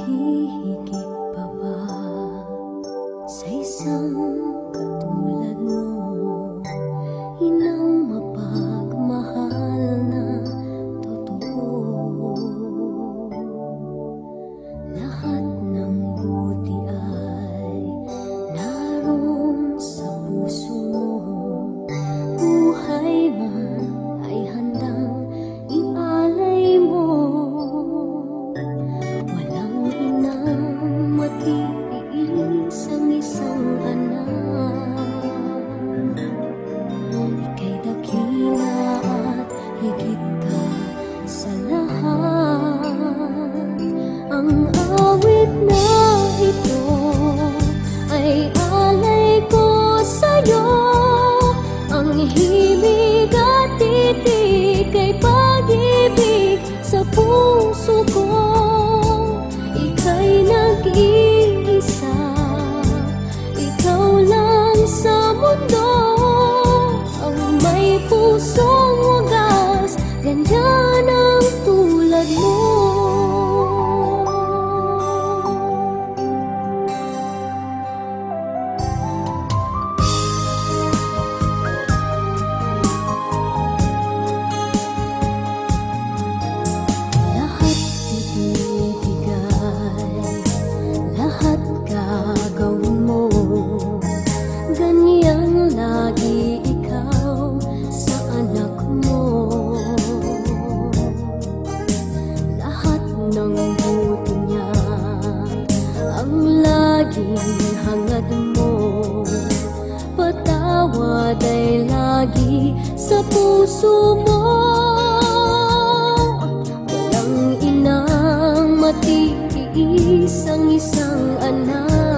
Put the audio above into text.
Hihigit pa ba sa isang katulad mo, inang mapagmahal na totoo? Lahat ng buti ay naroon sa puso mo, buhay man ay handang ialay mo. Walang inang matiis ang isang anak, ika'y dakila at higit ka sa lahat. Ang awit na ito ay alay ko sa'yo, ang himig at titik ay pag-ibig sa puso ko. Ika'y nag-iisa, ikaw lang sa mundo, ang may pusong wagas, ganyan ang tulad mo. Lahat gagawin mo, ganyang lagi ikaw sa anak mo. Lahat ng buti niya ang laging hangad mo, patawad ay lagi sa puso mo. Walang inang matiis ang isang anak,